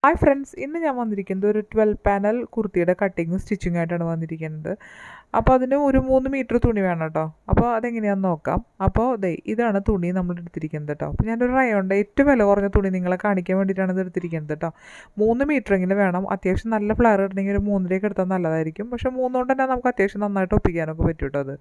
Hi friends, ഇന്ന് ഞാൻ വന്നിരിക്കുന്നത് ഒരു 12 പാനൽ കുർത്തിയുടെ കട്ടിങ്ങും സ്റ്റിച്ചിങ്ങും ആയിട്ടാണ് വന്നിരിക്കുന്നത്. അപ്പോൾ അതിന് ഒരു 3 മീറ്റർ തുണി വേണം കേട്ടോ. അപ്പോൾ അതെങ്ങനെയാണെന്ന് നോക്കാം. അപ്പോൾ ഇതാണ് തുണി നമ്മൾ എടുത്തിരിക്കുന്നത് കേട്ടോ. അപ്പോൾ ഞാനൊരു റയോണിൻ്റെ ഏറ്റവും വില കുറഞ്ഞ തുണി നിങ്ങളെ കാണിക്കാൻ വേണ്ടിയിട്ടാണ് ഇത് എടുത്തിരിക്കുന്നത് കേട്ടോ. 3 മീറ്ററെങ്കിലും വേണം. അത്യാവശ്യം നല്ല ഫ്ലയർ ഇടണമെങ്കിൽ ഒരു 3 എടുത്താൽ നല്ലതായിരിക്കും. പക്ഷേ 3 കൊണ്ട് തന്നെ നമുക്ക് അത്യാവശ്യം നന്നായിട്ട് ഒപ്പിക്കാനൊക്കെ പറ്റും കേട്ടോ അത്.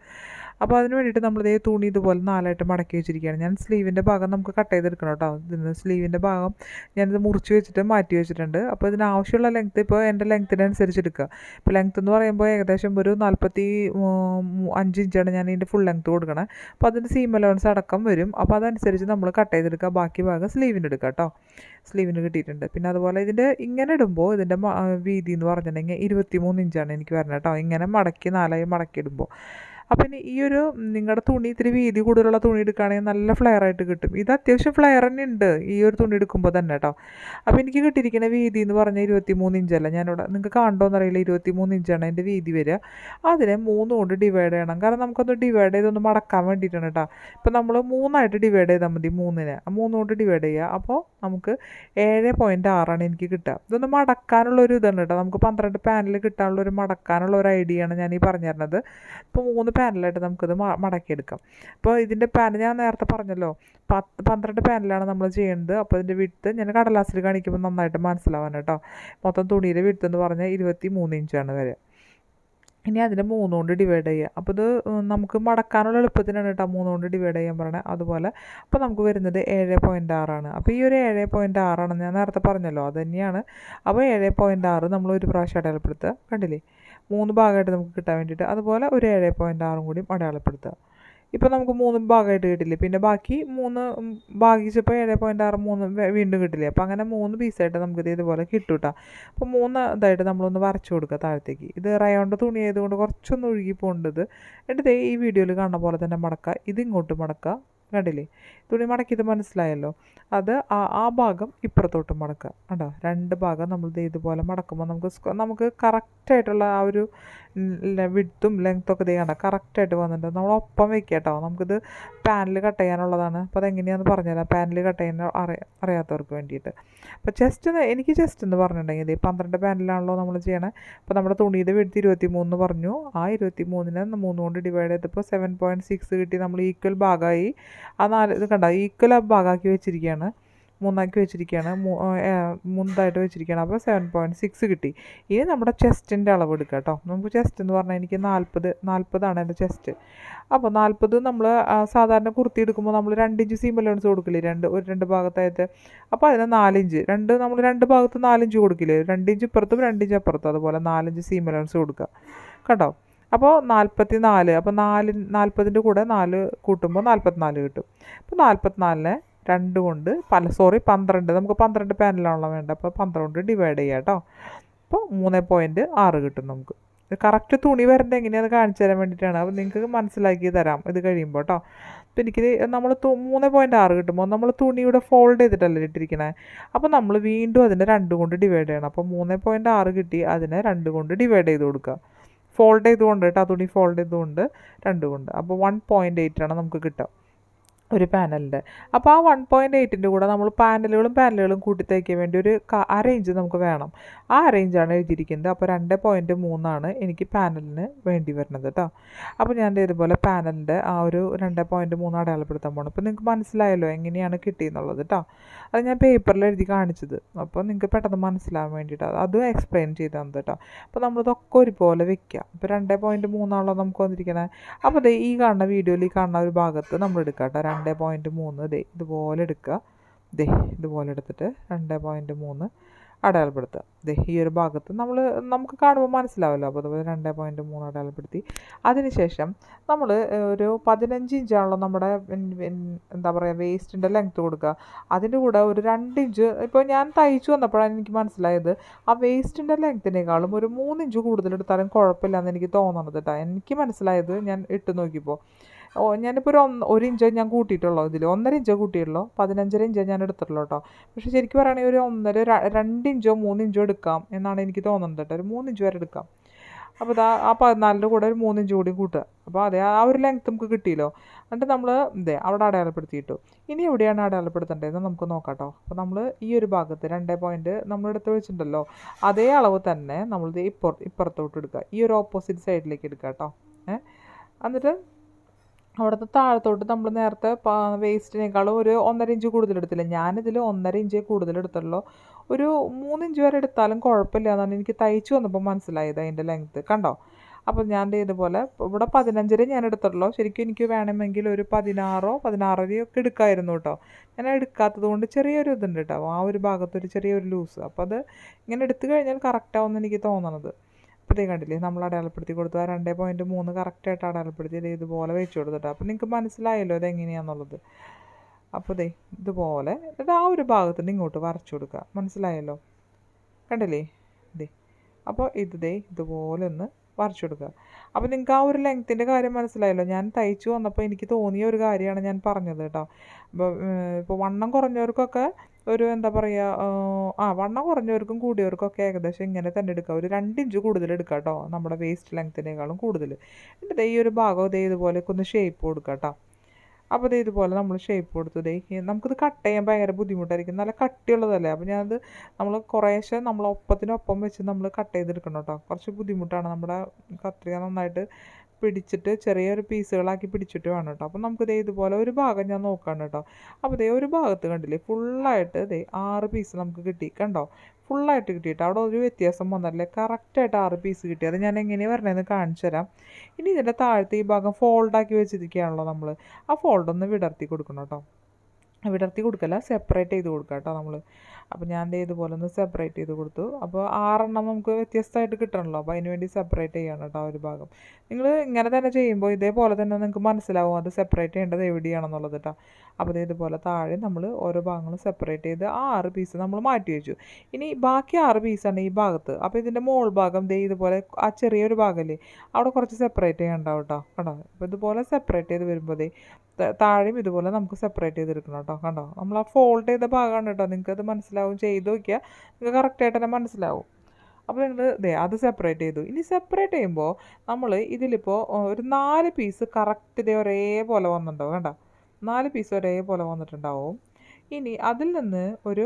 അപ്പോൾ അതിന് വേണ്ടിയിട്ട് നമ്മളിതേ തുണി ഇതുപോലെ 4ആയിട്ട് മടക്കി വെച്ചിരിക്കുകയാണ്. ഞാൻ സ്ലീവിൻ്റെ ഭാഗം നമുക്ക് കട്ട് ചെയ്തെടുക്കണം കേട്ടോ. ഇതിന് സ്ലീവിൻ്റെ ഭാഗം ഞാനിത് മുറിച്ച് വെച്ചിട്ട് മാറ്റി വെച്ചിട്ടുണ്ട്. അപ്പോൾ ഇതിനാവശ്യമുള്ള ലെങ്ത്ത് ഇപ്പോൾ എൻ്റെ ലെങ്ത്തിനനുസരിച്ച് എടുക്കുക. ഇപ്പോൾ ലെങ്ത്ത് എന്ന് പറയുമ്പോൾ ഏകദേശം ഒരു 45 ഇഞ്ചാണ് ഞാൻ ഇതിൻ്റെ ഫുൾ ലെങ്ത്ത് കൊടുക്കണത്. അപ്പോൾ അതിൻ്റെ സീം അലവൻസ് അടക്കം വരും. അപ്പോൾ അതനുസരിച്ച് നമ്മൾ കട്ട് ചെയ്തെടുക്കുക. ബാക്കി ഭാഗം സ്ലീവിന് എടുക്കുക കേട്ടോ. സ്ലീവിന് കിട്ടിയിട്ടുണ്ട്. പിന്നെ അതുപോലെ ഇതിൻ്റെ ഇങ്ങനെ ഇടുമ്പോൾ ഇതിൻ്റെ വീതി എന്ന് പറഞ്ഞിട്ടുണ്ടെങ്കിൽ 23 ഇഞ്ചാണ് എനിക്ക് വരുന്നത് കേട്ടോ. ഇങ്ങനെ മടക്കി 4ആയി മടക്കി ഇടുമ്പോൾ. അപ്പം ഇനി ഈ ഒരു നിങ്ങളുടെ തുണി ഇത്തിരി വീതി കൂടുതലുള്ള തുണി എടുക്കുകയാണെങ്കിൽ നല്ല ഫ്ലെയർ ആയിട്ട് കിട്ടും. ഇത് അത്യാവശ്യം ഫ്ലെയർ തന്നെ ഉണ്ട് ഈ ഒരു തുണി എടുക്കുമ്പോൾ തന്നെ കേട്ടോ. അപ്പോൾ എനിക്ക് കിട്ടിയിരിക്കുന്ന വീതി എന്ന് പറഞ്ഞാൽ 23 ഇഞ്ചല്ല. ഞാനിവിടെ നിങ്ങൾക്ക് കാണുമോയെന്നറിയില്ല, 23 ഇഞ്ചാണ് എൻ്റെ വീതി വരിക. അതിനെ 3 കൊണ്ട് ഡിവൈഡ് ചെയ്യണം. കാരണം നമുക്കൊന്ന് ഡിവൈഡ് ചെയ്തൊന്ന് മടക്കാൻ വേണ്ടിയിട്ടാണ് കേട്ടോ. ഇപ്പോൾ നമ്മൾ 3ആയിട്ട് ഡിവൈഡ് ചെയ്താൽ മതി. 3നെ 3 കൊണ്ട് ഡിവൈഡ് ചെയ്യുക. അപ്പോൾ നമുക്ക് 7.6 എനിക്ക് കിട്ടുക. ഇതൊന്ന് മടക്കാനുള്ള ഒരു ഇതാണ് കേട്ടോ. നമുക്ക് 12 പാനൽ കിട്ടാനുള്ള ഒരു മടക്കാനുള്ള ഒരു ഐഡിയ ആണ് ഞാൻ ഈ പറഞ്ഞു തരുന്നത്. ഇപ്പോൾ 3 പാനലായിട്ട് നമുക്കിത് മടക്കിയെടുക്കാം. അപ്പോൾ ഇതിൻ്റെ പാനൽ ഞാൻ നേരത്തെ പറഞ്ഞല്ലോ 12 പാനലാണ് നമ്മൾ ചെയ്യുന്നത്. അപ്പോൾ ഇതിൻ്റെ വിഡ്ത്ത് ഞാൻ കടലാസിൽ കാണിക്കുമ്പോൾ നന്നായിട്ട് മനസ്സിലാവാൻ കേട്ടോ. മൊത്തം തുണിയുടെ വിഡ്ത്ത് എന്ന് പറഞ്ഞാൽ 23 ഇഞ്ചാണ് വരെ. ഇനി അതിനെ 3 കൊണ്ട് ഡിവൈഡ് ചെയ്യുക. അപ്പോൾ ഇത് നമുക്ക് മടക്കാനുള്ള എളുപ്പത്തിനാണ് കേട്ടോ 3 കൊണ്ട് ഡിവൈഡ് ചെയ്യാൻ പറയണത്. അതുപോലെ അപ്പോൾ നമുക്ക് വരുന്നത് 7.6 അപ്പോൾ ഈ ഒരു 7.6 ഞാൻ നേരത്തെ പറഞ്ഞല്ലോ, അത് തന്നെയാണ്. അപ്പോൾ 7.6 നമ്മൾ ഒരു പ്രാവശ്യം അടയാളപ്പെടുത്തുക. കണ്ടില്ലേ, 3 ഭാഗമായിട്ട് നമുക്ക് കിട്ടാൻ വേണ്ടിയിട്ട്. അതുപോലെ ഒരു 7.6 കൂടി അടയാളപ്പെടുത്തുക. ഇപ്പോൾ നമുക്ക് 3 ഭാഗമായിട്ട് കിട്ടില്ലേ. പിന്നെ ബാക്കി 3 ഭാഗിച്ചപ്പോൾ 7.6 വീണ്ടും കിട്ടില്ലേ. അപ്പോൾ അങ്ങനെ 3 പീസായിട്ട് നമുക്കിത് ഇതുപോലെ കിട്ടും കേട്ടോ. അപ്പോൾ 3 ഇതായിട്ട് നമ്മളൊന്ന് വരച്ചു കൊടുക്കുക താഴത്തേക്ക്. ഇത് റയോണിൻ്റെ തുണി ആയതുകൊണ്ട് കുറച്ചൊന്ന് ഒഴുകി പോകേണ്ടത്. എന്നിട്ട് ഈ വീഡിയോയിൽ കാണുന്ന പോലെ തന്നെ മടക്കുക. ഇതിങ്ങോട്ട് മടക്കുക. കണ്ടില്ലേ, തുണി മടക്കിയത് മനസ്സിലായല്ലോ. അത് ആ ഭാഗം ഇപ്പുറത്തോട്ട് മടക്കുക. കണ്ടോ, 2 ഭാഗം നമ്മൾ ഇതുപോലെ മടക്കുമ്പോൾ നമുക്ക് കറക്റ്റായിട്ടുള്ള ആ ഒരു വിഡ്ത്തും ലെങ്ത്തൊക്കെ കണ്ട കറക്റ്റായിട്ട് വന്നിട്ടുണ്ട്. നമ്മൾ ഒപ്പം വെക്കുക കേട്ടോ. നമുക്കിത് പാനൽ കട്ട് ചെയ്യാനുള്ളതാണ്. അപ്പോൾ അതെങ്ങനെയാണെന്ന് പറഞ്ഞുതരാം, പാനൽ കട്ട് ചെയ്യാൻ അറിയാത്തവർക്ക് വേണ്ടിയിട്ട്. അപ്പോൾ എനിക്ക് ചെസ്റ്റ് എന്ന് പറഞ്ഞിട്ടുണ്ടെങ്കിൽ 12 പാനലാണല്ലോ നമ്മൾ ചെയ്യണേ. അപ്പോൾ നമ്മുടെ തുണിയുടെ വിഡ്ത്ത് 23 പറഞ്ഞു. ആ 23നെ 3 കൊണ്ട് ഡിവൈഡ് ചെയ്തപ്പോൾ 7.6 കിട്ടി. നമ്മൾ ഈക്വൽ ഭാഗമായി ആ 4 ഇത് കണ്ട ഈക്വൽ ഭാഗമാക്കി വെച്ചിരിക്കുകയാണ്. 3ആക്കി വെച്ചിരിക്കുകയാണ്. 3 വെച്ചിരിക്കുകയാണ്. അപ്പോൾ 7.6 കിട്ടി. ഇനി നമ്മുടെ ചെസ്റ്റിൻ്റെ അളവ് എടുക്കുക കേട്ടോ. നമുക്ക് ചെസ്റ്റ് എന്ന് പറഞ്ഞാൽ എനിക്ക് 40 എൻ്റെ ചെസ്റ്റ്. അപ്പോൾ 40 നമ്മൾ സാധാരണ കുർത്തി എടുക്കുമ്പോൾ നമ്മൾ 2 ഇഞ്ച് സീം അലവൻസ് കൊടുക്കില്ലേ, 2 ഭാഗത്തായിട്ട്. അപ്പോൾ അതിന് 4 ഇഞ്ച് നമ്മൾ 2 ഭാഗത്ത് 4 ഇഞ്ച് കൊടുക്കില്ലേ, 2 ഇഞ്ച് ഇപ്പുറത്തും 2 ഇഞ്ച് അപ്പുറത്തും. അതുപോലെ 4 ഇഞ്ച് സീം അലവൻസ് കൊടുക്കുക കേട്ടോ. അപ്പോൾ 44. അപ്പോൾ 40ൻ്റെ കൂടെ 4 കൂട്ടുമ്പോൾ 44 കിട്ടും. അപ്പോൾ 44നെ 2 കൊണ്ട് 12 നമുക്ക് 12 പാനലാണല്ലോ വേണ്ടത്. അപ്പോൾ 12 കൊണ്ട് ഡിവൈഡ് ചെയ്യാം കേട്ടോ. അപ്പോൾ 3.6 കിട്ടും നമുക്ക്. കറക്റ്റ് തുണി വരേണ്ടത് എങ്ങനെയാണെന്ന് കാണിച്ചു തരാൻ വേണ്ടിയിട്ടാണ്. അപ്പോൾ നിങ്ങൾക്ക് മനസ്സിലാക്കി തരാം ഇത് കഴിയുമ്പോൾ കേട്ടോ. അപ്പോൾ എനിക്ക് നമ്മൾ 3.6 കിട്ടുമ്പോൾ നമ്മൾ തുണിയുടെ ഫോൾഡ് ചെയ്തിട്ടല്ലേ ഇട്ടിരിക്കണേ. അപ്പോൾ നമ്മൾ വീണ്ടും അതിനെ 2 കൊണ്ട് ഡിവൈഡ് ചെയ്യണം. അപ്പോൾ 3.6 കിട്ടി, അതിനെ 2 കൊണ്ട് ഡിവൈഡ് ചെയ്ത് കൊടുക്കുക. ഫോൾഡ് ചെയ്തുകൊണ്ട് കേട്ടോ, തുണി ഫോൾഡ് ചെയ്തുകൊണ്ട് 2 കൊണ്ട്. അപ്പോൾ 1.8 നമുക്ക് കിട്ടുക ഒരു പാനലിൻ്റെ. അപ്പോൾ ആ 1.8ൻ്റെ കൂടെ നമ്മൾ പാനലുകളും കൂട്ടി തയ്ക്കാൻ വേണ്ടി ഒരു അറേഞ്ച് നമുക്ക് വേണം. ആ അറേഞ്ചാണ് എഴുതിയിരിക്കുന്നത്. അപ്പോൾ 2.3 എനിക്ക് പാനലിന് വേണ്ടി വരുന്നത് കേട്ടോ. അപ്പോൾ ഞാൻ ഇതുപോലെ പാനലിൻ്റെ ആ ഒരു 2.3 അടയാളപ്പെടുത്താൻ പോകണം. അപ്പോൾ നിങ്ങൾക്ക് മനസ്സിലായല്ലോ എങ്ങനെയാണ് കിട്ടിയെന്നുള്ളത് കേട്ടോ. അത് ഞാൻ പേപ്പറിൽ എഴുതി കാണിച്ചത്. അപ്പോൾ നിങ്ങൾക്ക് പെട്ടെന്ന് മനസ്സിലാവാൻ വേണ്ടിയിട്ടാണ് അതും എക്സ്പ്ലെയിൻ ചെയ്ത് തന്നത് കേട്ടോ. അപ്പോൾ നമ്മളിതൊക്കെ ഒരുപോലെ വെക്കുക. ഇപ്പോൾ 2.3 നമുക്ക് വന്നിരിക്കണേ. അപ്പോൾ ഈ കാണുന്ന വീഡിയോയിൽ ഈ കാണുന്ന ഒരു ഭാഗത്ത് നമ്മൾ എടുക്കുക കേട്ടോ. 2.3 ഇതുപോലെ എടുക്കുക. ഇതുപോലെ എടുത്തിട്ട് 2.3 അടയാളപ്പെടുത്തുക. ഈ ഒരു ഭാഗത്ത് നമുക്ക് കാണുമ്പോൾ മനസ്സിലാവുമല്ലോ. അപ്പോൾ അതുപോലെ 2.3 അടയാളപ്പെടുത്തി. അതിനുശേഷം നമ്മൾ ഒരു 15 ഇഞ്ചാണല്ലോ നമ്മുടെ എന്താ പറയുക വേസ്റ്റിൻ്റെ ലെങ്ത്ത് കൊടുക്കുക. അതിൻ്റെ കൂടെ ഒരു 2 ഇഞ്ച് ഇപ്പോൾ ഞാൻ തയ്ച്ചു വന്നപ്പോഴാണ് എനിക്ക് മനസ്സിലായത് ആ വേസ്റ്റിൻ്റെ ലെങ്ത്തിനേക്കാളും ഒരു 3 ഇഞ്ച് കൂടുതലെടുത്താലും കുഴപ്പമില്ലെന്ന് എനിക്ക് തോന്നണത് കേട്ടോ. എനിക്ക് മനസ്സിലായത് ഞാൻ ഇട്ട് നോക്കിയപ്പോൾ. ഞാനിപ്പോൾ ഒരു ഇഞ്ച് ഞാൻ കൂട്ടിയിട്ടുള്ളൂ. ഇതിൽ 1.5 ഇഞ്ച് കൂട്ടിയിട്ടുള്ളൂ. 15.5 ഇഞ്ച് ഞാൻ എടുത്തിട്ടുള്ളൂ കേട്ടോ. പക്ഷേ ശരിക്കും പറയുകയാണെങ്കിൽ ഒരു 2 ഇഞ്ചോ 3 ഇഞ്ചോ എടുക്കാം എന്നാണ് എനിക്ക് തോന്നുന്നത് കേട്ടോ. ഒരു 3 ഇഞ്ച് വരെ എടുക്കാം. അപ്പോൾ ഇതാ ആ 14ൻ്റെ കൂടെ ഒരു 3 ഇഞ്ച് കൂടി കൂട്ടുക. അപ്പോൾ അതെ ആ ഒരു ലെങ്ത് നമുക്ക് കിട്ടിയല്ലോ. എന്നിട്ട് നമ്മൾ ഇതേ അവിടെ അടയാളപ്പെടുത്തിയിട്ടു. ഇനി എവിടെയാണ് അടയാളപ്പെടുത്തേണ്ടതെന്ന് നമുക്ക് നോക്കാം കേട്ടോ. അപ്പോൾ നമ്മൾ ഈ ഒരു ഭാഗത്ത് 2 പോയിൻറ്റ് നമ്മളെടുത്ത് വെച്ചിട്ടുണ്ടല്ലോ, അതേ അളവ് തന്നെ നമ്മളിത് ഇപ്പുറത്തോട്ട് എടുക്കുക. ഈ ഒരു ഓപ്പോസിറ്റ് സൈഡിലേക്ക് എടുക്കുക കേട്ടോ. എന്നിട്ട് അവിടുത്തെ താഴത്തോട്ട് നമ്മൾ നേരത്തെ വേസ്റ്റിനേക്കാളും ഒരു 1.5 ഇഞ്ച് കൂടുതലെടുത്തില്ല. ഞാനിതിൽ 1.5 ഇഞ്ച് കൂടുതലെടുത്തുള്ളൂ. ഒരു 3 ഇഞ്ച് വരെ എടുത്താലും കുഴപ്പമില്ല എന്നാണ് എനിക്ക് തയ്ച്ച് വന്നപ്പോൾ മനസ്സിലായത് അതിൻ്റെ ലെങ്ത്ത് കണ്ടോ. അപ്പോൾ ഞാൻ ഇതുപോലെ ഇവിടെ 15 ഞാൻ എടുത്തുള്ളൂ. ശരിക്കും എനിക്ക് വേണമെങ്കിൽ ഒരു 16 ഒക്കെ എടുക്കാമായിരുന്നു കേട്ടോ. ഞാൻ എടുക്കാത്തത് കൊണ്ട് ചെറിയൊരു ഇതുണ്ട് കേട്ടോ, ആ ഒരു ഭാഗത്തൊരു ചെറിയൊരു ലൂസ്. അപ്പോൾ അത് ഇങ്ങനെ എടുത്തു കഴിഞ്ഞാൽ കറക്റ്റാവുമെന്ന് എനിക്ക് തോന്നണത്. അപ്പോൾ കണ്ടില്ലേ നമ്മൾ അടയാളപ്പെടുത്തി കൊടുത്തു. ആ 2.3 കറക്റ്റായിട്ട് അടയാളപ്പെടുത്തി ഇതുപോലെ വെച്ച് കൊടുത്തിട്ടോ. അപ്പോൾ നിങ്ങൾക്ക് മനസ്സിലായല്ലോ ഇതെങ്ങനെയാണെന്നുള്ളത്. അപ്പോൾ ഇതുപോലെ എന്നിട്ട് ആ ഒരു ഭാഗത്ത് നിന്ന് ഇങ്ങോട്ട് വരച്ചു കൊടുക്കുക. മനസ്സിലായല്ലോ, കണ്ടില്ലേ അപ്പോൾ ഇതുപോലെ ഒന്ന് വരച്ചു കൊടുക്കുക. അപ്പോൾ നിങ്ങൾക്ക് ആ ഒരു ലെങ്ത്തിൻ്റെ കാര്യം മനസ്സിലായല്ലോ. ഞാൻ തയ്ച്ചു വന്നപ്പോൾ എനിക്ക് തോന്നിയ ഒരു കാര്യമാണ് ഞാൻ പറഞ്ഞത് കേട്ടോ. ഇപ്പോൾ വണ്ണം കുറഞ്ഞവർക്കൊക്കെ ഒരു എന്താ പറയുക, വണ്ണം കുറഞ്ഞവർക്കും കൂടിയവർക്കൊക്കെ ഏകദേശം ഇങ്ങനെ തന്നെ എടുക്കുക. ഒരു 2 ഇഞ്ച് കൂടുതൽ എടുക്കുക കേട്ടോ, നമ്മുടെ വേസ്റ്റ് ലെങ്ത്തിനേക്കാളും കൂടുതൽ. എന്നിട്ട് ഈ ഒരു ഭാഗം ഇതുപോലെയൊക്കെ ഒന്ന് ഷേപ്പ് കൊടുക്കുക കേട്ടോ. അപ്പോൾ ഇതുപോലെ നമ്മൾ ഷേപ്പ് കൊടുത്ത് നമുക്കിത് കട്ട് ചെയ്യാൻ ഭയങ്കര ബുദ്ധിമുട്ടായിരിക്കും, നല്ല കട്ടിയുള്ളതല്ലേ. അപ്പോൾ ഞാനത് നമ്മൾ കുറേശ്ശെ നമ്മൾ ഒപ്പത്തിനൊപ്പം വെച്ച് നമ്മൾ കട്ട് ചെയ്തെടുക്കണം കേട്ടോ. കുറച്ച് ബുദ്ധിമുട്ടാണ്, നമ്മുടെ കത്രിക നന്നായിട്ട് പിടിച്ചിട്ട് ചെറിയൊരു പീസുകളാക്കി പിടിച്ചിട്ട് വേണം കേട്ടോ. അപ്പോൾ നമുക്ക് ഇതുപോലെ ഒരു ഭാഗം ഞാൻ നോക്കുകയാണ് കേട്ടോ. അപ്പോൾ ഒരു ഭാഗത്ത് കണ്ടില്ലേ ഫുള്ളായിട്ട് 6 പീസ് നമുക്ക് കിട്ടി കണ്ടോ. ഫുള്ളായിട്ട് കിട്ടിയിട്ട് അവിടെ ഒരു വ്യത്യാസം വന്നല്ലേ, കറക്റ്റായിട്ട് 6 പീസ് കിട്ടി. അത് ഞാൻ എങ്ങനെയാണ് വരണതെന്ന് കാണിച്ചു തരാം. ഇനി ഇതിൻ്റെ താഴത്തെ ഈ ഭാഗം ഫോൾഡാക്കി വെച്ചിരിക്കുകയാണല്ലോ നമ്മൾ, ആ ഫോൾഡൊന്ന് വിടർത്തി കൊടുക്കണം കേട്ടോ. വിടർത്തി കൊടുക്കല്ല, സെപ്പറേറ്റ് ചെയ്ത് കൊടുക്കുക കേട്ടോ നമ്മൾ. അപ്പോൾ ഞാൻ ഇതുപോലെ ഒന്ന് സെപ്പറേറ്റ് ചെയ്ത് കൊടുത്തു. അപ്പോൾ 6 എണ്ണം നമുക്ക് വ്യത്യസ്തമായിട്ട് കിട്ടണമല്ലോ, അപ്പോൾ അതിന് വേണ്ടി സെപ്പറേറ്റ് ചെയ്യണം കേട്ടോ ഒരു ഭാഗം. നിങ്ങൾ ഇങ്ങനെ തന്നെ ചെയ്യുമ്പോൾ ഇതേപോലെ തന്നെ നിങ്ങൾക്ക് മനസ്സിലാവും അത് സെപ്പറേറ്റ് ചെയ്യേണ്ടത് എവിടെയാണെന്നുള്ളത് കേട്ടോ. അപ്പോൾ ഇതുപോലെ താഴെ നമ്മൾ ഓരോ ഭാഗങ്ങളും സെപ്പറേറ്റ് ചെയ്ത് ആ 6 പീസ് നമ്മൾ മാറ്റി വെച്ചു. ഇനി ബാക്കി 6 പീസാണ് ഈ ഭാഗത്ത്. അപ്പോൾ ഇതിൻ്റെ മോൾ ഭാഗം ഇതുപോലെ ആ ചെറിയൊരു ഭാഗമല്ലേ അവിടെ കുറച്ച് സെപ്പറേറ്റ് ചെയ്യണ്ടാവും കേട്ടോ. കണ്ടോ, അപ്പോൾ ഇതുപോലെ സെപ്പറേറ്റ് ചെയ്ത് വരുമ്പോൾ താഴെയും ഇതുപോലെ നമുക്ക് സെപ്പറേറ്റ് ചെയ്തെടുക്കണം കേട്ടോ. കണ്ടോ, നമ്മൾ ആ ഫോൾഡ് ചെയ്ത ഭാഗമാണ് കേട്ടോ. നിങ്ങൾക്കത് മനസ്സിലാവും, ചെയ്ത് നോക്കിയാൽ നിങ്ങൾക്ക് കറക്റ്റായിട്ട് തന്നെ മനസ്സിലാവും. അപ്പോൾ നിങ്ങൾ അത് സെപ്പറേറ്റ് ചെയ്തു. ഇനി സെപ്പറേറ്റ് ചെയ്യുമ്പോൾ നമ്മൾ ഇതിലിപ്പോൾ ഒരു 4 പീസ് കറക്റ്റ് ഒരേപോലെ വന്നിട്ടുണ്ടാവും. കണ്ടോ, 4 പീസ് ഒരേപോലെ വന്നിട്ടുണ്ടാവും. ഇനി അതിൽ നിന്ന് ഒരു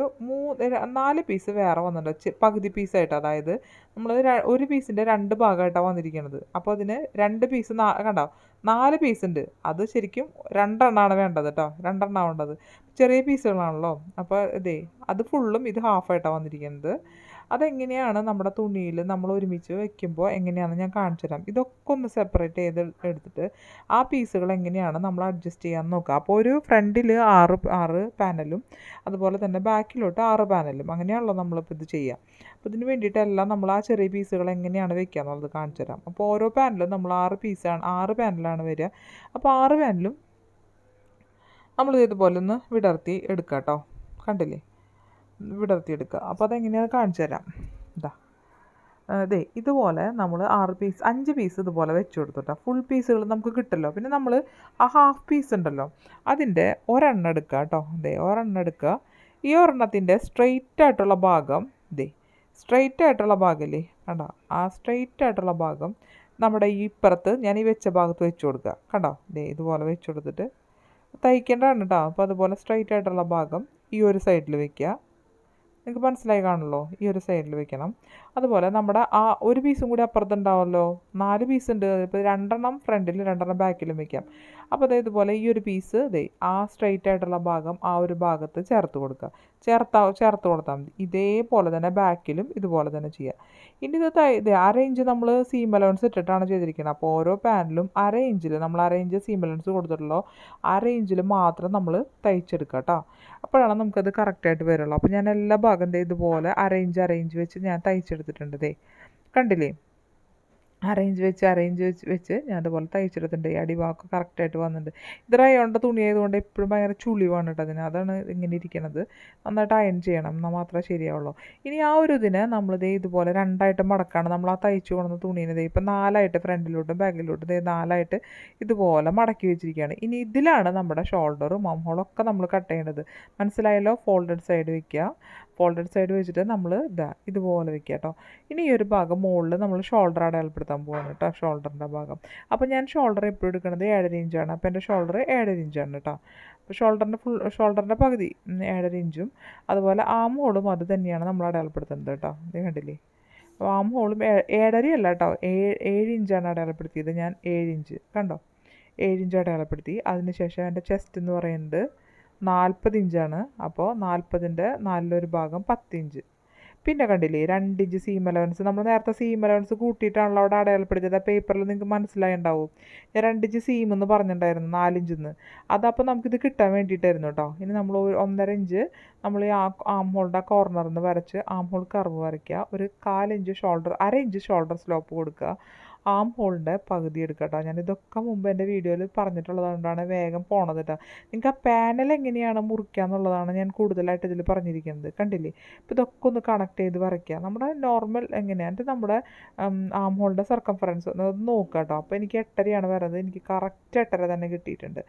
4 പീസ് വേറെ വന്നിട്ടുണ്ട് പകുതി പീസായിട്ട്. അതായത് നമ്മൾ ഒരു പീസിൻ്റെ 2 ഭാഗമായിട്ടാണ് വന്നിരിക്കുന്നത്. അപ്പോൾ അതിന് 2 പീസ് കണ്ടോ 4 പീസ് ഉണ്ട്. അത് ശരിക്കും 2 എണ്ണമാണ് വേണ്ടത് കേട്ടോ, 2 എണ്ണമാണ് വേണ്ടത്. ചെറിയ പീസുകളാണല്ലോ. അപ്പോൾ അത് ഫുള്ളും ഇത് ഹാഫായിട്ടാണ് വന്നിരിക്കുന്നത്. അതെങ്ങനെയാണ് നമ്മുടെ തുണിയിൽ നമ്മൾ ഒരുമിച്ച് വെക്കുമ്പോൾ എങ്ങനെയാണെന്ന് ഞാൻ കാണിച്ചു തരാം. ഇതൊക്കെ ഒന്ന് സെപ്പറേറ്റ് ചെയ്ത് എടുത്തിട്ട് ആ പീസുകൾ എങ്ങനെയാണ് നമ്മൾ അഡ്ജസ്റ്റ് ചെയ്യാൻ നോക്കുക. അപ്പോൾ ഒരു ഫ്രണ്ടിൽ 6 പാനലും അതുപോലെ തന്നെ ബാക്കിലോട്ട് 6 പാനലും അങ്ങനെയാണല്ലോ നമ്മളിപ്പോൾ ഇത് ചെയ്യുക. അപ്പോൾ ഇതിന് വേണ്ടിയിട്ടെല്ലാം നമ്മൾ ആ ചെറിയ പീസുകൾ എങ്ങനെയാണ് വെക്കുക എന്നുള്ളത് കാണിച്ചു തരാം. അപ്പോൾ ഓരോ പാനലും നമ്മൾ 6 പാനലാണ് വരിക. അപ്പോൾ 6 പാനലും നമ്മൾ ഇതുപോലെ ഒന്ന് വിടർത്തി എടുക്കുക കേട്ടോ. കണ്ടില്ലേ, വിടർത്തിയെടുക്കുക. അപ്പോൾ അതെങ്ങനെയാണ് കാണിച്ചു തരാം. ഇതുപോലെ നമ്മൾ 5 പീസ് ഇതുപോലെ വെച്ച് കൊടുത്തിട്ടാ ഫുൾ പീസുകൾ നമുക്ക് കിട്ടുമല്ലോ. പിന്നെ നമ്മൾ ആ ഹാഫ് പീസ് ഉണ്ടല്ലോ അതിൻ്റെ ഒരെണ്ണം എടുക്കുക കേട്ടോ. ഒരെണ്ണം എടുക്കുക. ഈ ഒരെണ്ണത്തിൻ്റെ സ്ട്രെയിറ്റ് ആയിട്ടുള്ള ഭാഗം സ്ട്രെയിറ്റ് ആയിട്ടുള്ള ഭാഗമല്ലേ കണ്ടോ, ആ സ്ട്രെയിറ്റ് ആയിട്ടുള്ള ഭാഗം നമ്മുടെ ഈ ഇപ്പുറത്ത് ഞാൻ ഈ വെച്ച ഭാഗത്ത് വെച്ച് കൊടുക്കുക. കണ്ടോ, ഇതുപോലെ വെച്ച് കൊടുത്തിട്ട് തയ്ക്കേണ്ടതാണ് കേട്ടോ. അപ്പോൾ അതുപോലെ സ്ട്രെയിറ്റ് ആയിട്ടുള്ള ഭാഗം ഈ ഒരു സൈഡിൽ വെക്കുക. നിങ്ങൾക്ക് മനസ്സിലായി കാണുമല്ലോ, ഈ ഒരു സൈഡിൽ വെക്കണം. അതുപോലെ നമ്മുടെ ആ ഒരു പീസും കൂടി അപ്പുറത്തുണ്ടാവുമല്ലോ, 4 പീസ് ഉണ്ട്. ഇപ്പോൾ 2 എണ്ണം ഫ്രണ്ടിലും 2 എണ്ണം ബാക്കിലും വെക്കാം. അപ്പോൾ ഇതുപോലെ ഈ ഒരു പീസ് ആ സ്ട്രെയിറ്റ് ആയിട്ടുള്ള ഭാഗം ആ ഒരു ഭാഗത്ത് ചേർത്ത് കൊടുക്കുക. ചേർത്ത് കൊടുത്താൽ മതി. ഇതേപോലെ തന്നെ ബാക്കിലും ഇതുപോലെ തന്നെ ചെയ്യുക. ഇനി ഇത് അരയിഞ്ച് നമ്മൾ സീം അലവൻസ് ഇട്ടിട്ടാണ് ചെയ്തിരിക്കുന്നത്. അപ്പോൾ ഓരോ പാനലും അരയിഞ്ചിൽ നമ്മൾ അരയിഞ്ച് സീം അലവൻസ് കൊടുത്തിട്ടുള്ളൂ. അരയിഞ്ചിൽ മാത്രം നമ്മൾ തയ്ച്ചെടുക്കുക കേട്ടോ. അപ്പോഴാണ് നമുക്കത് കറക്റ്റായിട്ട് വരുള്ളൂ. അപ്പോൾ ഞാൻ എല്ലാ ഭാഗം ഇതുപോലെ അരയിഞ്ച് വെച്ച് ഞാൻ തയ്ച്ചെടുത്തിട്ടുണ്ട്. കണ്ടില്ലേ, അറേഞ്ച് വെച്ച് ഞാൻ അതുപോലെ തയ്ച്ചെടുത്തിട്ടുണ്ട്. ഈ അടിഭാഗം കറക്റ്റായിട്ട് വന്നിട്ടുണ്ട്. ഇത് റയോണിൻ്റെ തുണി ആയതുകൊണ്ട് എപ്പോഴും ഭയങ്കര ചുളിവാണ് കേട്ടോ അതിന്. അതാണ് ഇങ്ങനെ ഇരിക്കുന്നത്. നന്നായിട്ട് അയൺ ചെയ്യണം, എന്നാൽ മാത്രമേ ശരിയാവുള്ളൂ. ഇനി ആ ഒരു ഇതിനെ നമ്മൾ ഇതുപോലെ 2ആയിട്ട് മടക്കാണ്. നമ്മൾ ആ തയ്ച്ചു കൊണ്ടുവന്ന തുണീനെ ഇപ്പം 4ആയിട്ട് ഫ്രണ്ടിലോട്ടും ബാക്കിലോട്ടും 4ആയിട്ട് ഇതുപോലെ മടക്കി വെച്ചിരിക്കുകയാണ്. ഇനി ഇതിലാണ് നമ്മുടെ ഷോൾഡറും മംഹോളൊക്കെ നമ്മൾ കട്ട് ചെയ്യേണ്ടത്. മനസ്സിലായല്ലോ. ഫോൾഡഡ് സൈഡ് വെക്കുക. ഫോൾഡഡ് സൈഡ് വെച്ചിട്ട് നമ്മൾ ഇതുപോലെ വെക്കുക കേട്ടോ. ഇനി ഈ ഒരു ഭാഗം മുകളിൽ നമ്മൾ ഷോൾഡർ അടയാളപ്പെടുത്താൻ അടയാളപ്പെടുത്താൻ പോവാണ് കേട്ടോ, ഷോൾഡറിൻ്റെ ഭാഗം. അപ്പോൾ ഞാൻ ഷോൾഡർ എപ്പോഴും എടുക്കുന്നത് 7.5 ഇഞ്ചാണ്. അപ്പോൾ എൻ്റെ ഷോൾഡർ 7.5 ഇഞ്ചാണ് കേട്ടോ. അപ്പോൾ ഷോൾഡറിൻ്റെ പകുതി 7.5 ഇഞ്ചും അതുപോലെ ആം ഹോളും അത് തന്നെയാണ് നമ്മൾ അടയാളപ്പെടുത്തുന്നത് കേട്ടോ. ഇത് കണ്ടില്ലേ? അപ്പോൾ ആം ഹോളും 7.5 അല്ല കേട്ടോ, 7 ഇഞ്ചാണ് അടയാളപ്പെടുത്തിയത് ഞാൻ. 7 ഇഞ്ച് കണ്ടോ, 7 ഇഞ്ച് അടയാളപ്പെടുത്തി. അതിനുശേഷം എൻ്റെ ചെസ്റ്റ് എന്ന് പറയുന്നത് 40 ഇഞ്ചാണ്. അപ്പോൾ 40ൻ്റെ 4 ഭാഗം 10 ഇഞ്ച്. പിന്നെ കണ്ടില്ലേ 2 ഇഞ്ച് സീം അലവൻസ്. നമ്മൾ നേരത്തെ സീം അലവൻസ് കൂട്ടിയിട്ടാണല്ലോ അവിടെ അടയാളപ്പെടുത്തിയത്. ആ പേപ്പറിൽ നിങ്ങൾക്ക് മനസ്സിലായിട്ടുണ്ടാവും. ഞാൻ 2 ഇഞ്ച് സീം എന്ന് പറഞ്ഞിട്ടുണ്ടായിരുന്നു, 4 ഇഞ്ചെന്ന്. അതപ്പോൾ നമുക്കിത് കിട്ടാൻ വേണ്ടിയിട്ടായിരുന്നു കേട്ടോ. ഇനി നമ്മൾ 1.5 ഇഞ്ച് നമ്മൾ ഈ ആം ഹോളിൻ്റെ കോർണറിൽ നിന്ന് വരച്ച് ആം ഹോൾ കർവ് വരയ്ക്കുക. ഒരു 1/4 inch shoulder, 1/2 inch shoulder slope കൊടുക്കുക. ആം ഹോളിൻ്റെ പകുതി എടുക്കുക കേട്ടോ. ഞാനിതൊക്കെ മുമ്പ് എൻ്റെ വീഡിയോയിൽ പറഞ്ഞിട്ടുള്ളതുകൊണ്ടാണ് വേഗം പോണത് കേട്ടോ. നിങ്ങൾക്ക് ആ പാനൽ എങ്ങനെയാണ് മുറിക്കുക എന്നുള്ളതാണ് ഞാൻ കൂടുതലായിട്ട് ഇതിൽ പറഞ്ഞിരിക്കുന്നത്. കണ്ടില്ലേ? ഇപ്പോൾ ഇതൊക്കെ ഒന്ന് കണക്ട് ചെയ്ത് വരയ്ക്കുക. നമ്മുടെ നോർമൽ എങ്ങനെയാണ് നമ്മുടെ ആം ഹോളിൻ്റെ സർക്കംഫറൻസ് ഒന്ന് നോക്കുക കേട്ടോ. അപ്പോൾ എനിക്ക് 8.5 വരുന്നത്. എനിക്ക് കറക്റ്റ് 8.5 തന്നെ കിട്ടിയിട്ടുണ്ട്.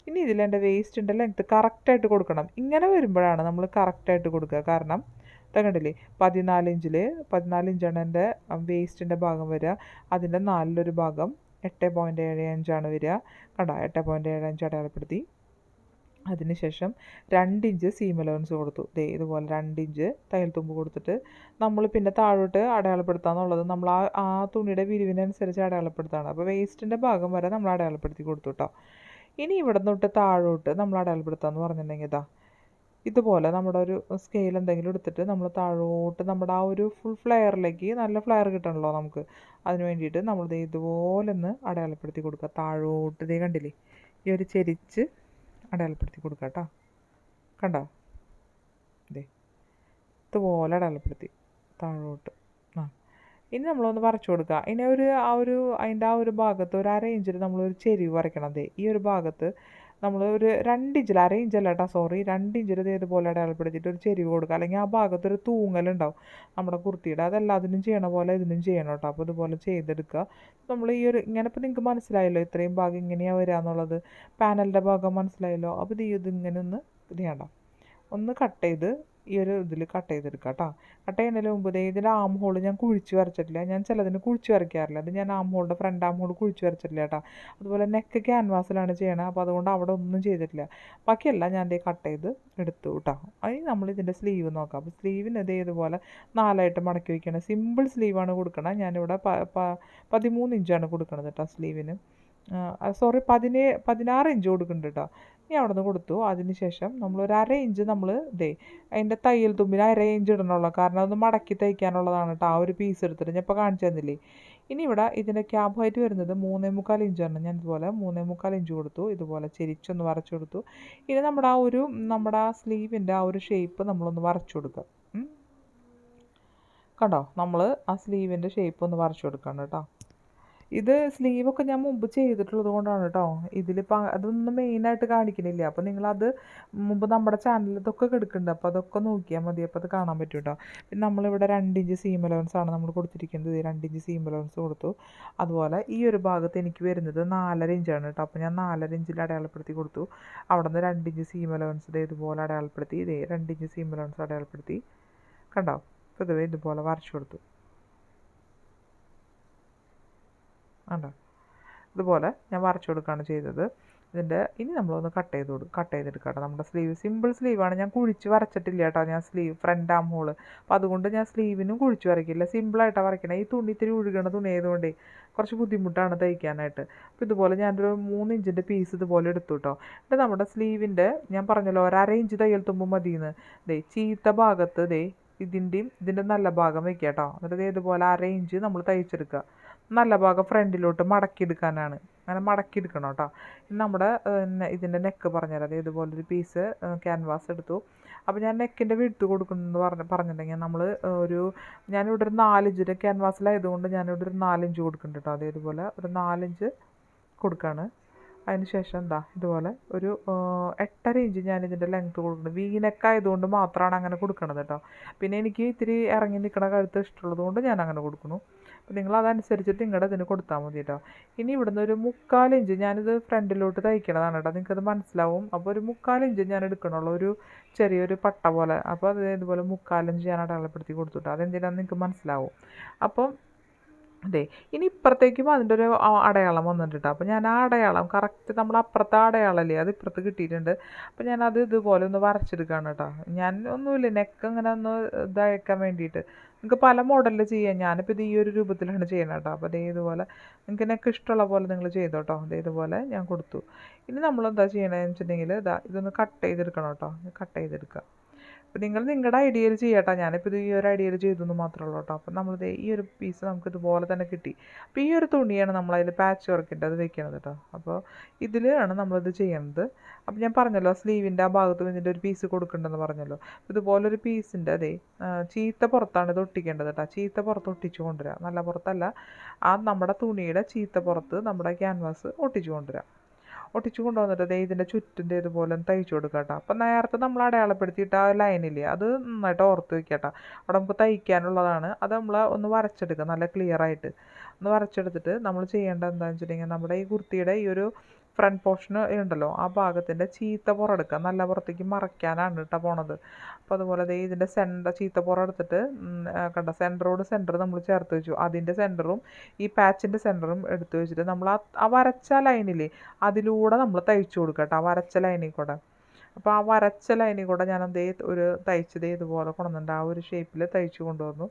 ഇനി ഇതിൽ എൻ്റെ വേസ്റ്റിൻ്റെ ലെങ്ത്ത് കറക്റ്റായിട്ട് കൊടുക്കണം. ഇങ്ങനെ വരുമ്പോഴാണ് നമ്മൾ കറക്റ്റായിട്ട് കൊടുക്കുക. കാരണം കണ്ടില്ലേ 14 ഇഞ്ചാണ് എൻ്റെ വേസ്റ്റിൻ്റെ ഭാഗം വരിക. അതിൻ്റെ 4 ഭാഗം 8.75 വരിക. കണ്ടോ, 8.75 അടയാളപ്പെടുത്തി. അതിനുശേഷം 2 ഇഞ്ച് സീം അലവൻസ് കൊടുത്തു. ഇതുപോലെ 2 ഇഞ്ച് തയ്യൽ തുമ്പ് കൊടുത്തിട്ട് നമ്മൾ പിന്നെ താഴോട്ട് അടയാളപ്പെടുത്താന്നുള്ളത് നമ്മൾ ആ തുണിയുടെ വിരിവിനനുസരിച്ച് അടയാളപ്പെടുത്താണ്. അപ്പോൾ വേസ്റ്റിൻ്റെ ഭാഗം വരെ നമ്മൾ അടയാളപ്പെടുത്തി കൊടുത്തു കേട്ടോ. ഇനി ഇവിടെ തൊട്ട് താഴോട്ട് നമ്മൾ അടയാളപ്പെടുത്താമെന്ന് പറഞ്ഞിട്ടുണ്ടെങ്കിൽ ഇതുപോലെ നമ്മുടെ ഒരു സ്കെയിൽ എന്തെങ്കിലും എടുത്തിട്ട് നമ്മൾ താഴോട്ട് നമ്മുടെ ആ ഒരു ഫുൾ ഫ്ലെയറിലേക്ക്, നല്ല ഫ്ലെയർ കിട്ടണമല്ലോ നമുക്ക്, അതിന് വേണ്ടിയിട്ട് നമ്മൾ ഇതുപോലെ ഒന്ന് അടയാളപ്പെടുത്തി കൊടുക്കുക. താഴോട്ട് കണ്ടില്ലേ, ഈ ഒരു ചെരിച്ച് അടയാളപ്പെടുത്തി കൊടുക്കുക കേട്ടോ. കണ്ടോ, ഇതുപോലെ അടയാളപ്പെടുത്തി താഴോട്ട്. ഇനി നമ്മളൊന്ന് വരച്ചു കൊടുക്കുക. ഇനി അതിൻ്റെ ആ ഒരു ഭാഗത്ത് ഒരു 1/2 ഇഞ്ചിൽ നമ്മളൊരു ചെരിവ് വരയ്ക്കണം. ഈ ഒരു ഭാഗത്ത് നമ്മൾ ഒരു 2 ഇഞ്ചിൽ, 1/2 ഇഞ്ചല്ല കേട്ടോ, സോറി, 2 ഇഞ്ചിൽ ഇതേപോലെ അടയാളപ്പെടുത്തിയിട്ട് ഒരു ചെരിവ് കൊടുക്കുക. അല്ലെങ്കിൽ ആ ഭാഗത്തൊരു തൂങ്ങലുണ്ടാവും നമ്മുടെ കുർത്തിയുടെ. അതെല്ലാത്തിനും ചെയ്യണ പോലെ ഇതിനും ചെയ്യണം കേട്ടോ. അപ്പോൾ ഇതുപോലെ ചെയ്തെടുക്കുക. നമ്മൾ ഈ ഒരു ഇങ്ങനെ ഇപ്പോൾ നിങ്ങൾക്ക് മനസ്സിലായല്ലോ ഇത്രയും ഭാഗം ഇങ്ങനെയാണ് വരിക എന്നുള്ളത്. പാനലിൻ്റെ ഭാഗം മനസ്സിലായല്ലോ. അപ്പോൾ ഇതിങ്ങനെ ഒന്ന് ചെയ്യണ്ട, ഒന്ന് കട്ട് ചെയ്ത് ഈ ഒരു ഇതിൽ കട്ട് ചെയ്തെടുക്കുക കേട്ടോ. കട്ട് ചെയ്യുന്നതിന് മുമ്പ് ഇതിൻ്റെ ആം ഹോൾ ഞാൻ കുഴിച്ച് വരച്ചിട്ടില്ല. ഞാൻ ചിലതിന് കുഴിച്ച് വരയ്ക്കാറില്ല. അത് ഞാൻ ആം ഹോളിൻ്റെ ഫ്രണ്ട് ആം ഹോൾ കുഴിച്ച് വരച്ചിട്ടില്ല കേട്ടോ. അതുപോലെ നെക്ക് ക്യാൻവാസിലാണ് ചെയ്യണത്. അപ്പോൾ അതുകൊണ്ട് അവിടെ ഒന്നും ചെയ്തിട്ടില്ല. ബാക്കിയെല്ലാം ഞാൻ കട്ട് ചെയ്ത് എടുത്തു കേട്ടോ. അതിന് നമ്മളിതിൻ്റെ സ്ലീവ് നോക്കാം. അപ്പോൾ സ്ലീവിന് ഇതുപോലെ 4ആയിട്ട് മടക്കി വയ്ക്കണം. സിമ്പിൾ സ്ലീവാണ് കൊടുക്കണം. ഞാനിവിടെ 13 ഇഞ്ചാണ് കൊടുക്കുന്നത് കേട്ടോ സ്ലീവിന്. സോറി 16 ഇഞ്ച് കൊടുക്കുന്നുണ്ട് കേട്ടോ. ഇനി അവിടെ നിന്ന് കൊടുത്തു. അതിന് ശേഷം നമ്മൾ ഒരു 1/2 ഇഞ്ച് നമ്മൾ അതിൻ്റെ തയ്യൽ തുമ്പിന് 1/2 ഇഞ്ച് ഇടണമല്ലോ. കാരണം അതൊന്ന് മടക്കി തയ്ക്കാനുള്ളതാണ് കേട്ടോ. ആ ഒരു പീസ് എടുത്തിട്ട് ഞാൻ ഇപ്പോൾ കാണിച്ചു തന്നില്ലേ. ഇനി ഇവിടെ ഇതിൻ്റെ ക്യാബ് ഹൈറ്റ് വരുന്നത് 3.25 ഇഞ്ചാണ്. ഞാൻ ഇതുപോലെ 3.25 ഇഞ്ച് കൊടുത്തു. ഇതുപോലെ ചെരിച്ചൊന്ന് വരച്ചു കൊടുത്തു. ഇനി നമ്മുടെ ആ സ്ലീവിൻ്റെ ആ ഒരു ഷേപ്പ് നമ്മളൊന്ന് വരച്ചു കൊടുക്കുക. കണ്ടോ, നമ്മൾ ആ സ്ലീവിൻ്റെ ഷേപ്പ് ഒന്ന് വരച്ചു കൊടുക്കണം കേട്ടോ. ഇത് സ്ലീവൊക്കെ ഞാൻ മുമ്പ് ചെയ്തിട്ടുള്ളത് കൊണ്ടാണ് കേട്ടോ. ഇതിലിപ്പോൾ അതൊന്നും മെയിനായിട്ട് കാണിക്കുന്നില്ല. അപ്പോൾ നിങ്ങളത് മുമ്പ് നമ്മുടെ ചാനലിൽ ഇതൊക്കെ കിടക്കുന്നുണ്ട്. അപ്പോൾ അതൊക്കെ നോക്കിയാൽ മതി. അപ്പോൾ അത് കാണാൻ പറ്റും കേട്ടോ. പിന്നെ നമ്മളിവിടെ 2 ഇഞ്ച് സീം അലവൻസ് ആണ് നമ്മൾ കൊടുത്തിരിക്കുന്നത്. 2 ഇഞ്ച് സീം അലവൻസ് കൊടുത്തു. അതുപോലെ ഈ ഒരു ഭാഗത്ത് എനിക്ക് വരുന്നത് 4.5 ഇഞ്ചാണ് കേട്ടോ. അപ്പോൾ ഞാൻ 4.5 ഇഞ്ചിൽ അടയാളപ്പെടുത്തി കൊടുത്തു. അവിടെ നിന്ന് 2 ഇഞ്ച് സീം അലവൻസ് ഇതുപോലെ അടയാളപ്പെടുത്തി. 2 ഇഞ്ച് സീം അലവൻസ് അടയാളപ്പെടുത്തി. കണ്ടോ, പൊതുവെ ഇതുപോലെ വരച്ചു കൊടുത്തു. ഉണ്ടോ, ഇതുപോലെ ഞാൻ വരച്ചു കൊടുക്കുകയാണ് ചെയ്തത്. ഇനി നമ്മളൊന്ന് കട്ട് ചെയ്തെടുക്കാം കേട്ടോ. നമ്മുടെ സ്ലീവ് സിമ്പിൾ സ്ലീവാണ്. ഞാൻ കുഴിച്ച് വരച്ചിട്ടില്ല കേട്ടോ. ഞാൻ സ്ലീവ് ഫ്രണ്ട് ആം ഹോള്. അപ്പോൾ അതുകൊണ്ട് ഞാൻ സ്ലീവിനും കുഴിച്ച് വരയ്ക്കില്ല. സിമ്പിളായിട്ടാണ് വരയ്ക്കണേ. ഈ തുണി ഇത്തിരി ഒഴുകണ തുണി ആയതുകൊണ്ട് കുറച്ച് ബുദ്ധിമുട്ടാണ് തയ്ക്കാനായിട്ട്. അപ്പോൾ ഇതുപോലെ ഞാനൊരു 3 ഇഞ്ചിൻ്റെ പീസ് ഇതുപോലെ എടുത്തു കേട്ടോ. എന്നിട്ട് നമ്മുടെ സ്ലീവിൻ്റെ ഞാൻ പറഞ്ഞല്ലോ 1/2 ഇഞ്ച് തയ്യൽ തുമ്പ് മതിയെന്ന്. ചീത്ത ഭാഗത്ത് ഇതിൻ്റെ നല്ല ഭാഗം വയ്ക്കുക കേട്ടോ. എന്നിട്ട് ഇതുപോലെ 1/2 ഇഞ്ച് നമ്മൾ തയ്ച്ചെടുക്കുക. നല്ല ഭാഗം ഫ്രണ്ടിലോട്ട് മടക്കിയെടുക്കാനാണ്. അങ്ങനെ മടക്കിയെടുക്കണം കേട്ടോ. നമ്മുടെ ഇതിൻ്റെ നെക്ക് പറഞ്ഞുതരാം. ഇതുപോലൊരു പീസ് ക്യാൻവാസ് എടുത്തു. അപ്പോൾ ഞാൻ നെക്കിൻ്റെ വിഡ്ത്ത് കൊടുക്കുന്നത് പറഞ്ഞിട്ടുണ്ടെങ്കിൽ നമ്മൾ ഞാനിവിടെ ഒരു 4 ഇഞ്ചിൻ്റെ ക്യാൻവാസിലായതുകൊണ്ട് ഞാനിവിടെ ഒരു 4 ഇഞ്ച് കൊടുക്കുന്നുണ്ട് കേട്ടോ. ഇതുപോലെ ഒരു 4 ഇഞ്ച് കൊടുക്കുകയാണ്. അതിന് ശേഷം ഇതുപോലെ ഒരു 8.5 ഇഞ്ച് ഞാനിതിൻ്റെ ലെങ്ത്ത് കൊടുക്കുന്നത്. വീനക്ക് ആയതുകൊണ്ട് മാത്രമാണ് അങ്ങനെ കൊടുക്കണത് കേട്ടോ. പിന്നെ എനിക്ക് ഇത്തിരി ഇറങ്ങി നിൽക്കണ കഴുത്ത് ഇഷ്ടമുള്ളത് കൊണ്ട് ഞാൻ അങ്ങനെ കൊടുക്കുന്നു. അപ്പോൾ നിങ്ങൾ അതനുസരിച്ചിട്ട് നിങ്ങളുടെ ഇതിന് കൊടുത്താൽ മതി കേട്ടോ. ഇനി ഇവിടുന്ന് ഒരു 3/4 ഇഞ്ച് ഞാനിത് ഫ്രണ്ടിലോട്ട് തയ്ക്കണതാണ് കേട്ടോ. നിങ്ങൾക്കത് മനസ്സിലാവും. അപ്പോൾ ഒരു 3/4 ഇഞ്ച് ഞാൻ എടുക്കണുള്ളൂ, ഒരു ചെറിയൊരു പട്ട പോലെ. അപ്പോൾ അത് ഇതുപോലെ 3/4 ഇഞ്ച് ഞാൻ അടയാളപ്പെടുത്തി കൊടുത്തു കേട്ടോ. അതെന്തിനാണെന്ന് നിങ്ങൾക്ക് മനസ്സിലാവും. അപ്പം അതെ. ഇനി ഇപ്പുറത്തേക്കും അതിൻ്റെ ഒരു അടയാളം വന്നിട്ടുണ്ട് ട്ടോ. അപ്പോൾ ഞാൻ ആ അടയാളം കറക്റ്റ് നമ്മുടെ അപ്പുറത്തെ അടയാളമില്ലേ അത് ഇപ്പുറത്ത് കിട്ടിയിട്ടുണ്ട്. അപ്പോൾ ഞാനത് ഇതുപോലെ ഒന്ന് വരച്ചെടുക്കുകയാണ് കേട്ടോ. ഞാൻ ഒന്നുമില്ല നെക്ക് ഇങ്ങനെ ഒന്ന് ഇതാക്കാൻ വേണ്ടിയിട്ട്. നിങ്ങൾക്ക് പല മോഡലിൽ ചെയ്യാം. ഞാനിപ്പോൾ ഇത് ഈ ഒരു രൂപത്തിലാണ് ചെയ്യണത് കേട്ടോ. അപ്പോൾ ദേ ഇതുപോലെ നിങ്ങൾക്ക് നെക്ക് ഇഷ്ടമുള്ള പോലെ നിങ്ങൾ ചെയ്തോ കേട്ടോ. ദേ ഇതുപോലെ ഞാൻ കൊടുത്തു. ഇനി നമ്മളെന്താ ചെയ്യണതെന്ന് വെച്ചിട്ടുണ്ടെങ്കിൽ ഇതൊന്ന് കട്ട് ചെയ്തെടുക്കണം കേട്ടോ. കട്ട് ചെയ്തെടുക്കുക. അപ്പോൾ നിങ്ങൾ നിങ്ങളുടെ ഐഡിയയിൽ ചെയ്യാട്ടോ. ഞാനിപ്പോൾ ഇത് ഈ ഒരു ഐഡിയയിൽ ചെയ്തെന്ന് മാത്രമേ ഉള്ളൂ കേട്ടോ. അപ്പോൾ നമ്മളിത് ഈ ഒരു പീസ് നമുക്ക് ഇതുപോലെ തന്നെ കിട്ടി. അപ്പോൾ ഈ ഒരു തുണിയാണ് നമ്മളതിൽ പാച്ച് വർക്കിൻ്റെ അത് വെക്കണത് കേട്ടോ. അപ്പോൾ ഇതിലാണ് നമ്മളിത് ചെയ്യണത്. അപ്പോൾ ഞാൻ പറഞ്ഞല്ലോ സ്ലീവിൻ്റെ ആ ഭാഗത്തും ഇതിൻ്റെ ഒരു പീസ് കൊടുക്കണ്ടെന്ന് പറഞ്ഞല്ലോ. ഇതുപോലൊരു പീസിൻ്റെ ചീത്ത പുറത്താണ് ഇത് ഒട്ടിക്കേണ്ടത് കേട്ടോ. ചീത്ത പുറത്ത് ഒട്ടിച്ചു കൊണ്ടുവരിക. നല്ല പുറത്തല്ല, ആ നമ്മുടെ തുണിയുടെ ചീത്ത പുറത്ത് നമ്മുടെ ക്യാൻവാസ് ഒട്ടിച്ചു കൊണ്ടുവരിക. ഒട്ടിച്ചു കൊണ്ടുവന്നിട്ട് ഇതിൻ്റെ ചുറ്റിൻ്റെ ഇതുപോലെ തയ്ച്ചു കൊടുക്കുക കേട്ടോ. അപ്പം നേരത്തെ നമ്മൾ അടയാളപ്പെടുത്തിയിട്ട് ആ ലൈനില്ലേ അത് നന്നായിട്ട് ഓർത്ത് വെക്കുക കേട്ടോ. അവിടെ നമുക്ക് തയ്ക്കാനുള്ളതാണ്. അത് നമ്മൾ ഒന്ന് വരച്ചെടുക്കുക നല്ല ക്ലിയർ ആയിട്ട്. ഒന്ന് വരച്ചെടുത്തിട്ട് നമ്മൾ ചെയ്യേണ്ടത് എന്താണെന്ന് വെച്ചിട്ടുണ്ടെങ്കിൽ നമ്മുടെ ഈ കുർത്തിയുടെ ഈ ഒരു ഫ്രണ്ട് പോർഷൻ ഉണ്ടല്ലോ ആ ഭാഗത്തിൻ്റെ ചീത്ത പുറമെടുക്കുക. നല്ല പുറത്തേക്ക് മറയ്ക്കാനാണ് കേട്ടോ പോണത്. അപ്പോൾ അതുപോലെ ഇതിൻ്റെ ചീത്ത പുറം എടുത്തിട്ട് കണ്ട സെൻറ്ററോട് സെൻറ്റർ നമ്മൾ ചേർത്ത് വെച്ചു. അതിൻ്റെ സെൻറ്ററും ഈ പാച്ചിൻ്റെ സെൻറ്ററും എടുത്ത് വെച്ചിട്ട് നമ്മൾ ആ വരച്ച ലൈനില്ലേ അതിലൂടെ നമ്മൾ തയ്ച്ചു കൊടുക്കുക കേട്ടോ. ആ വരച്ച ലൈനിൽ കൂടെ. അപ്പോൾ ആ വരച്ച ലൈനിൽ കൂടെ ഞാൻ ഒരു തയ്ച്ചത് ഇതുപോലെ കൊണ്ടുവന്നിട്ടുണ്ട്. ആ ഒരു ഷേപ്പിൽ തയ്ച്ചു കൊണ്ടുവന്നു.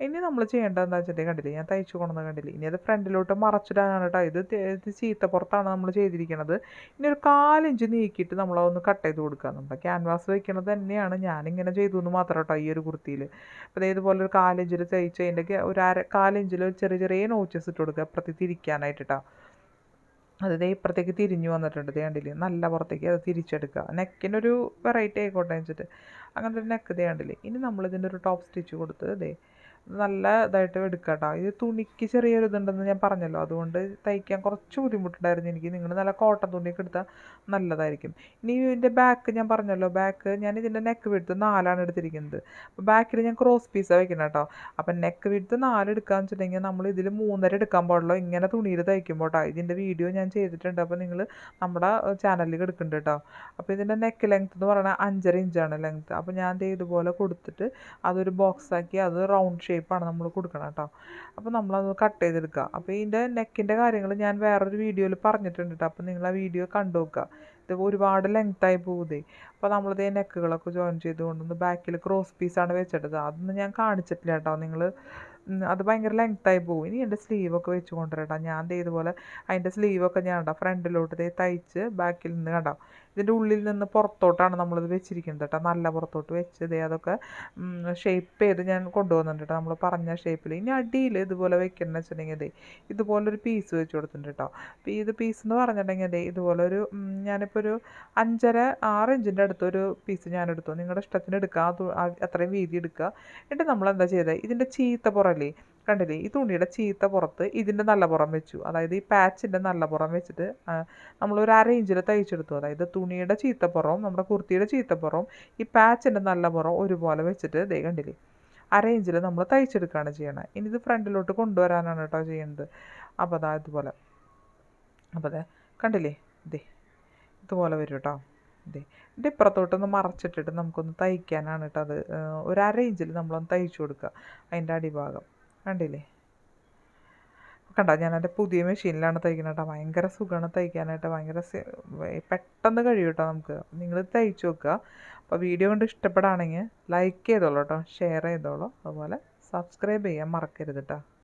ഇനി നമ്മൾ ചെയ്യേണ്ടത് എന്താ വെച്ചിട്ടുണ്ടെങ്കിൽ കണ്ടില്ലേ ഞാൻ തയ്ച്ചു കൊണ്ടുവന്ന് കണ്ടില്ലേ. ഇനി അത് ഫ്രണ്ടിലോട്ട് മറച്ചിടാനാണ് കേട്ടോ. ഇത് ചീത്ത പുറത്താണ് നമ്മൾ ചെയ്തിരിക്കുന്നത്. ഇനി ഒരു 1/4 ഇഞ്ച് നീക്കിയിട്ട് നമ്മളതൊന്ന് കട്ട് ചെയ്ത് കൊടുക്കുക. നമ്മുടെ ക്യാൻവാസ് വയ്ക്കുന്നത് തന്നെയാണ് ഞാനിങ്ങനെ ചെയ്തു എന്ന് മാത്രം കേട്ടോ ഈ ഒരു കുർത്തിയിൽ. അപ്പോൾ ഇതുപോലെ ഒരു 1/4 ഇഞ്ചിൽ തയ്ച്ച് അതിൻ്റെ ഒരു 1/4 ഇഞ്ചിൽ ചെറിയ ചെറിയ നോച്ചസ് ഇട്ട് കൊടുക്കുക അപ്പുറത്തേക്ക് തിരിക്കാനായിട്ട് കേട്ടോ. അത് ഇപ്പുറത്തേക്ക് തിരിഞ്ഞു വന്നിട്ടുണ്ട്. കണ്ടില്ലേ നല്ല പുറത്തേക്ക് അത് തിരിച്ചെടുക്കുക. നെക്കിനൊരു വെറൈറ്റി ആയിക്കോട്ടെ വെച്ചിട്ട് അങ്ങനത്തെ ഒരു നെക്ക് കണ്ടില്ലേ. ഇനി നമ്മളിതിൻ്റെ ഒരു ടോപ്പ് സ്റ്റിച്ച് കൊടുത്ത് നല്ല ഇതായിട്ട് എടുക്കുക കേട്ടോ. ഇത് തുണിക്ക് ചെറിയൊരു ഇതുണ്ടെന്ന് ഞാൻ പറഞ്ഞല്ലോ. അതുകൊണ്ട് തയ്ക്കാൻ കുറച്ച് ബുദ്ധിമുട്ടുണ്ടായിരുന്നു എനിക്ക്. നിങ്ങൾ നല്ല കോട്ടൺ തുണിയൊക്കെ എടുത്താൽ നല്ലതായിരിക്കും. ഇനി ഇതിൻ്റെ ബാക്ക് ഞാൻ പറഞ്ഞല്ലോ, ഞാൻ ഇതിൻ്റെ നെക്ക് വിഡ്ത്ത് 4 എടുത്തിരിക്കുന്നത്. അപ്പോൾ ബാക്കിൽ ഞാൻ ക്രോസ് പീസാണ് വയ്ക്കുന്നത് കേട്ടോ. അപ്പം നെക്ക് വിഡ്ത്ത് 4 എടുക്കാന്ന് വെച്ചിട്ടുണ്ടെങ്കിൽ നമ്മൾ ഇതിൽ 3.5 എടുക്കാൻ പാടുള്ളൂ ഇങ്ങനെ തുണിയിൽ തയ്ക്കുമ്പോൾ കേട്ടോ. ഇതിൻ്റെ വീഡിയോ ഞാൻ ചെയ്തിട്ടുണ്ട്. അപ്പോൾ നിങ്ങൾ നമ്മുടെ ചാനലിൽ എടുക്കുന്നുണ്ട് കേട്ടോ. അപ്പോൾ ഇതിൻ്റെ നെക്ക് ലെങ്ത്ത് എന്ന് പറയുന്നത് 5.5 ഇഞ്ചാണ് ലെങ്ത്ത്. അപ്പോൾ ഞാൻ ഇതുപോലെ കൊടുത്തിട്ട് അതൊരു ബോക്സാക്കി അത് റൗണ്ട് ഷേപ്പാണ് നമ്മൾ കൊടുക്കണം കേട്ടോ. അപ്പോൾ നമ്മളത് കട്ട് ചെയ്തെടുക്കുക. അപ്പോൾ ഇതിൻ്റെ നെക്കിൻ്റെ കാര്യങ്ങൾ ഞാൻ വേറൊരു വീഡിയോയിൽ പറഞ്ഞിട്ടുണ്ട് കേട്ടോ. അപ്പോൾ നിങ്ങൾ ആ വീഡിയോ കണ്ടു നോക്കുക. ഇത് ഒരുപാട് ലെങ്ത്തായി പോകുതേ. അപ്പോൾ നമ്മളിത് നെക്കുകളൊക്കെ ജോയിൻ ചെയ്തുകൊണ്ടൊന്ന് ബാക്കിൽ ക്രോസ് പീസാണ് വെച്ചിട്ടത്. അതൊന്നും ഞാൻ കാണിച്ചിട്ടില്ല കേട്ടോ. നിങ്ങൾ അത് ഭയങ്കര ലെങ്ത്തായി പോകും. ഇനി എൻ്റെ സ്ലീവൊക്കെ വെച്ച് കൊണ്ടുവരട്ടോ. ഞാൻ ഇതുപോലെ അതിൻ്റെ സ്ലീവൊക്കെ ഞാൻ ഫ്രണ്ടിലോട്ട് തയ്ച്ച് ബാക്കിൽ നിന്ന് കണ്ടോ. ഇതിൻ്റെ ഉള്ളിൽ നിന്ന് പുറത്തോട്ടാണ് നമ്മളിത് വെച്ചിരിക്കുന്നത് കേട്ടോ. നല്ല പുറത്തോട്ട് വെച്ച് അതൊക്കെ ഷേപ്പ് ചെയ്ത് ഞാൻ കൊണ്ടുവന്നിട്ടുണ്ട് കേട്ടോ. നമ്മൾ പറഞ്ഞ ഷേപ്പിൽ. ഇനി അടിയിൽ ഇതുപോലെ വെക്കണമെന്ന് വെച്ചിട്ടുണ്ടെങ്കിൽ ഇതുപോലൊരു പീസ് വെച്ച് കൊടുത്തിട്ടുണ്ട് കേട്ടോ. അപ്പോൾ ഇത് പീസ് എന്ന് പറഞ്ഞിട്ടുണ്ടെങ്കിൽ ഇതുപോലെ ഞാനിപ്പോൾ ഒരു 5.5-6 ഇഞ്ചിൻ്റെ അടുത്തൊരു പീസ് ഞാൻ എടുത്തു. നിങ്ങളുടെ ഇഷ്ടത്തിന് എടുക്കുക. അത്രയും വീതി എടുക്കുക. എന്നിട്ട് നമ്മളെന്താ ചെയ്തത് ഇതിൻ്റെ ചീത്ത പുറമല്ലേ കണ്ടില്ലേ ഈ തുണിയുടെ ചീത്ത പുറത്ത് ഇതിൻ്റെ നല്ല പുറം വെച്ചു. അതായത് ഈ പാച്ചിൻ്റെ നല്ല പുറം വെച്ചിട്ട് നമ്മളൊരു 1/2 ഇഞ്ചിൽ തയ്ച്ചെടുത്തു. അതായത് തുണിയുടെ ചീത്തപ്പുറവും നമ്മുടെ കുർത്തിയുടെ ചീത്തപ്പുറവും ഈ പാച്ചിൻ്റെ നല്ല പുറം ഒരുപോലെ വെച്ചിട്ട് കണ്ടില്ലേ 1/2 ഇഞ്ചിൽ നമ്മൾ തയ്ച്ചെടുക്കുകയാണ് ചെയ്യണത്. ഇനി ഇത് ഫ്രണ്ടിലോട്ട് കൊണ്ടുവരാനാണ് കേട്ടോ ചെയ്യുന്നത്. അപ്പോൾ ഇതുപോലെ അപ്പോൾ കണ്ടില്ലേ ഇതുപോലെ വരും കേട്ടോ. ഇതിൻ്റെ ഇപ്പുറത്തോട്ടൊന്ന് മറച്ചിട്ടിട്ട് നമുക്കൊന്ന് തയ്ക്കാനാണ് കേട്ടോ. അത് ഒരു 1/2 ഇഞ്ചിൽ നമ്മളൊന്ന് തയ്ച്ചു കൊടുക്കുക അതിൻ്റെ അടിഭാഗം. കണ്ടില്ലേ കണ്ടോ. ഞാൻ എൻ്റെ പുതിയ മെഷീനിലാണ് തയ്ക്കുന്നത് കേട്ടോ. ഭയങ്കര സുഖമാണ് തയ്ക്കാനായിട്ട്. ഭയങ്കര പെട്ടെന്ന് കഴിയും കേട്ടോ നമുക്ക്. നിങ്ങൾ തയ്ച്ചു നോക്കുക. അപ്പോൾ വീഡിയോ കൊണ്ട് ഇഷ്ടപ്പെടുകയാണെങ്കിൽ ലൈക്ക് ചെയ്തോളൂ കേട്ടോ, ഷെയർ ചെയ്തോളൂ. അതുപോലെ സബ്സ്ക്രൈബ് ചെയ്യാൻ മറക്കരുത് കേട്ടോ.